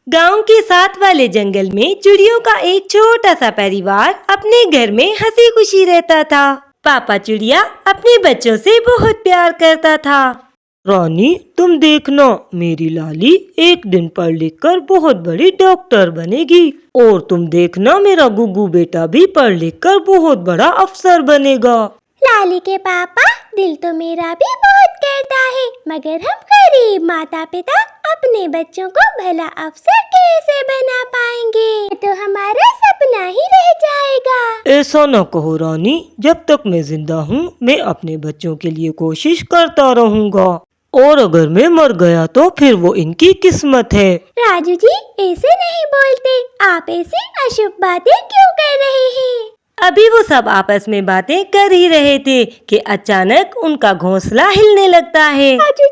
गांव के साथ वाले जंगल में चिड़ियों का एक छोटा सा परिवार अपने घर में हंसी खुशी रहता था। पापा चिड़िया अपने बच्चों से बहुत प्यार करता था। रानी, तुम देखना, मेरी लाली एक दिन पढ़ लिख कर बहुत बड़ी डॉक्टर बनेगी। और तुम देखना, मेरा गुग्गू बेटा भी पढ़ लिख कर बहुत बड़ा अफसर बनेगा। लाली के पापा, दिल तो मेरा भी बहुत करता है, मगर हम गरीब माता पिता अपने बच्चों को भला अफसर कैसे बना पाएंगे? तो हमारा सपना ही रह जाएगा। ऐसा न कहो रानी, जब तक मैं जिंदा हूँ मैं अपने बच्चों के लिए कोशिश करता रहूँगा। और अगर मैं मर गया तो फिर वो इनकी किस्मत है। राजू जी, ऐसे नहीं बोलते, आप ऐसी अशुभ बातें क्यों कर रहे हैं? अभी वो सब आपस में बातें कर ही रहे थे कि अचानक उनका घोंसला हिलने लगता है। राजू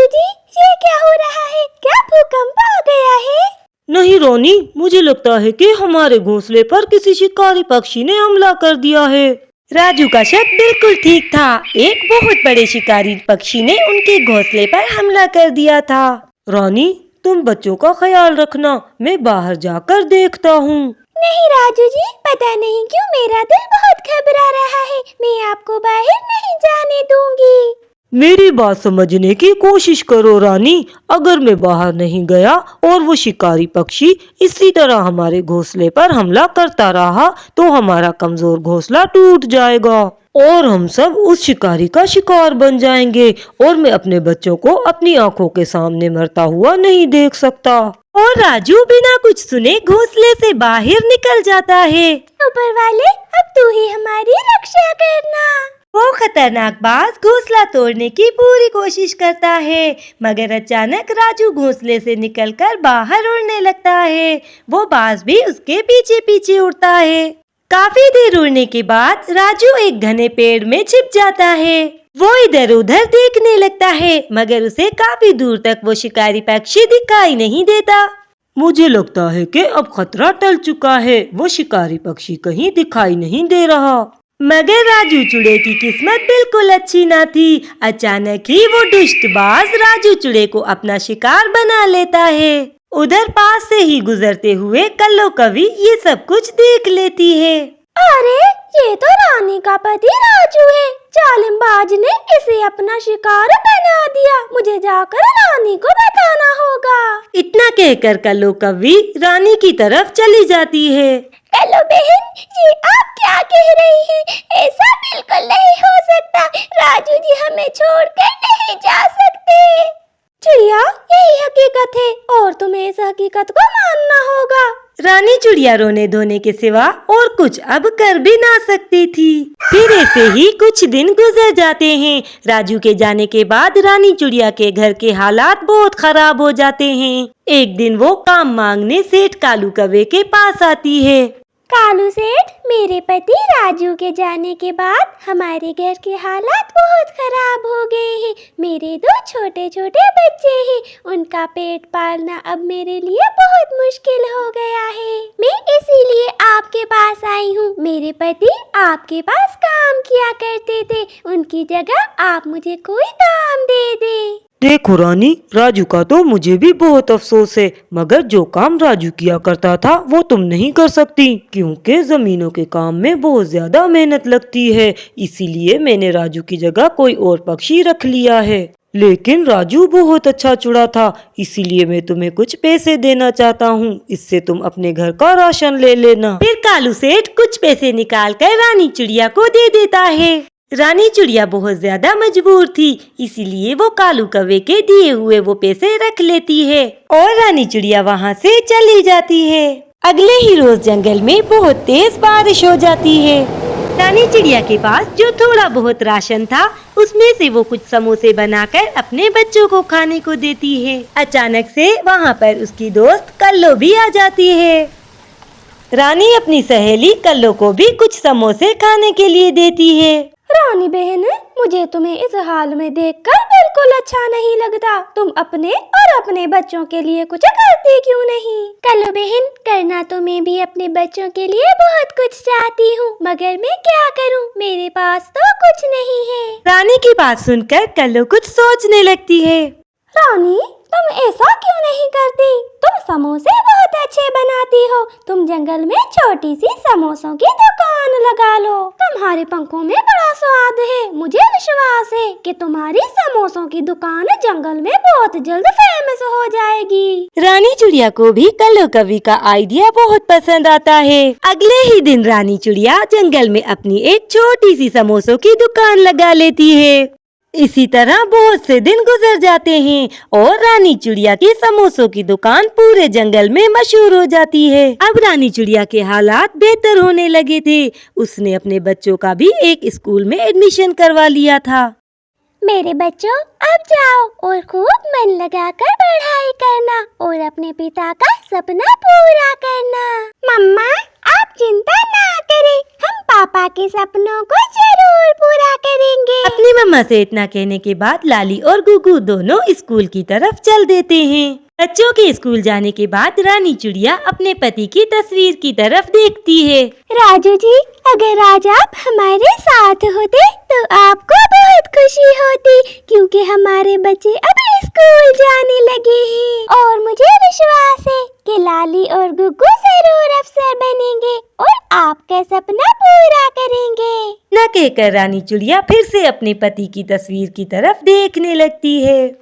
जी, ये क्या हो रहा है? क्या भूकंप आ गया है? नहीं रानी, मुझे लगता है कि हमारे घोंसले पर किसी शिकारी पक्षी ने हमला कर दिया है। राजू का शक बिल्कुल ठीक था। एक बहुत बड़े शिकारी पक्षी ने उनके घोंसले पर हमला कर दिया था। रानी, तुम बच्चों का ख्याल रखना, मैं बाहर जाकर देखता हूँ। नहीं राजू जी, पता नहीं क्यों मेरा दिल बहुत घबरा रहा है। मैं आपको बाहर नहीं जाने दूंगी। मेरी बात समझने की कोशिश करो रानी। अगर मैं बाहर नहीं गया और वो शिकारी पक्षी इसी तरह हमारे घोंसले पर हमला करता रहा तो हमारा कमजोर घोंसला टूट जाएगा और हम सब उस शिकारी का शिकार बन जाएंगे और मैं अपने बच्चों को अपनी आंखों के सामने मरता हुआ नहीं देख सकता। और राजू बिना कुछ सुने घोंसले से बाहर निकल जाता है। ऊपर वाले, अब तू ही हमारी रक्षा करना। वो खतरनाक बाज घोंसला तोड़ने की पूरी कोशिश करता है, मगर अचानक राजू घोंसले से निकलकर बाहर उड़ने लगता है। वो बाज भी उसके पीछे पीछे उड़ता है। काफी देर उड़ने के बाद राजू एक घने पेड़ में छिप जाता है। वो इधर उधर देखने लगता है, मगर उसे काफी दूर तक वो शिकारी पक्षी दिखाई नहीं देता। मुझे लगता है कि अब खतरा टल चुका है। वो शिकारी पक्षी कहीं दिखाई नहीं दे रहा। मगर राजू चूड़े की किस्मत बिल्कुल अच्छी न थी। अचानक ही वो दुष्ट बाज राजू चूड़े को अपना शिकार बना लेता है। उधर पास से ही गुजरते हुए कल्लो कवि ये सब कुछ देख लेती है। अरे, ये तो रानी का पति राजू है। जालिमबाज ने इसे अपना शिकार बना दिया। मुझे जाकर रानी को बताना होगा। इतना कहकर कल्लो कवि रानी की तरफ चली जाती है। हेलो बहन, ये आप क्या कह रही हैं? ऐसा बिल्कुल नहीं हो सकता। राजू जी हमें छोड़कर नहीं जा सकते। चिड़िया, यही हकीकत है और तुम्हें इस हकीकत को मानना होगा। रानी चिड़िया रोने धोने के सिवा और कुछ अब कर भी ना सकती थी। फिर ऐसे ही कुछ दिन गुजर जाते हैं। राजू के जाने के बाद रानी चिड़िया के घर के हालात बहुत खराब हो जाते हैं। एक दिन वो काम मांगने सेठ कालू कौवे के पास आती है। कालू सेठ, मेरे पति राजू के जाने के बाद हमारे घर के हालात बहुत खराब हो गए हैं। मेरे 2 छोटे छोटे बच्चे हैं, उनका पेट पालना अब मेरे लिए बहुत मुश्किल हो गया है। मैं इसीलिए आपके पास आई हूँ। मेरे पति आपके पास काम किया करते थे, उनकी जगह आप मुझे कोई काम दे दें। देखो रानी, राजू का तो मुझे भी बहुत अफसोस है, मगर जो काम राजू किया करता था वो तुम नहीं कर सकती, क्योंकि जमीनों के काम में बहुत ज्यादा मेहनत लगती है। इसीलिए मैंने राजू की जगह कोई और पक्षी रख लिया है। लेकिन राजू बहुत अच्छा चुड़ा था, इसीलिए मैं तुम्हें कुछ पैसे देना चाहता हूँ। इससे तुम अपने घर का राशन ले लेना। फिर कालू सेठ कुछ पैसे निकाल कर रानी चिड़िया को दे देता है। रानी चिड़िया बहुत ज्यादा मजबूर थी, इसीलिए वो कालू कौवे के दिए हुए वो पैसे रख लेती है और रानी चिड़िया वहाँ से चली जाती है। अगले ही रोज जंगल में बहुत तेज बारिश हो जाती है। रानी चिड़िया के पास जो थोड़ा बहुत राशन था उसमें से वो कुछ समोसे बनाकर अपने बच्चों को खाने को देती है। अचानक से वहाँ पर उसकी दोस्त कल्लो भी आ जाती है। रानी अपनी सहेली कल्लो को भी कुछ समोसे खाने के लिए देती है। रानी बहन, मुझे तुम्हें इस हाल में देखकर बिल्कुल अच्छा नहीं लगता। तुम अपने और अपने बच्चों के लिए कुछ करती क्यों नहीं? कल्लो बहन, करना तो मैं भी अपने बच्चों के लिए बहुत कुछ चाहती हूँ, मगर मैं क्या करूँ? मेरे पास तो कुछ नहीं है। रानी की बात सुनकर कल्लो कुछ सोचने लगती है। रानी, तुम ऐसा क्यों नहीं करती? तुम समोसे बहुत अच्छे बनाती हो। तुम जंगल में छोटी सी समोसों की दुकान लगा लो। तुम्हारे पंखों में बड़ा स्वाद है। मुझे विश्वास है कि तुम्हारी समोसों की दुकान जंगल में बहुत जल्द फेमस हो जाएगी। रानी चिड़िया को भी कल्लू कवि का आइडिया बहुत पसंद आता है। अगले ही दिन रानी चिड़िया जंगल में अपनी एक छोटी सी समोसों की दुकान लगा लेती है। इसी तरह बहुत से दिन गुजर जाते हैं और रानी चिड़िया की समोसों की दुकान पूरे जंगल में मशहूर हो जाती है। अब रानी चिड़िया के हालात बेहतर होने लगे थे। उसने अपने बच्चों का भी एक स्कूल में एडमिशन करवा लिया था। मेरे बच्चों, अब जाओ और खूब मन लगाकर पढ़ाई करना और अपने पिता का सपना पूरा करना। मम्मा, आप चिंता ना करें, हम पापा के सपनों को जरूर पूरा करेंगे। अपनी मम्मा से इतना कहने के बाद लाली और गुगु दोनों स्कूल की तरफ चल देते हैं। बच्चों के स्कूल जाने के बाद रानी चिड़िया अपने पति की तस्वीर की तरफ देखती है। राजू जी, अगर आज आप हमारे साथ होते तो आपको बहुत खुशी होती, क्योंकि हमारे बच्चे अब स्कूल जाने लगे हैं और मुझे विश्वास है कि लाली और गुग्गू जरूर अफसर बनेंगे और आपका सपना पूरा करेंगे। न कहकर रानी चिड़िया फिर से अपने पति की तस्वीर की तरफ देखने लगती है।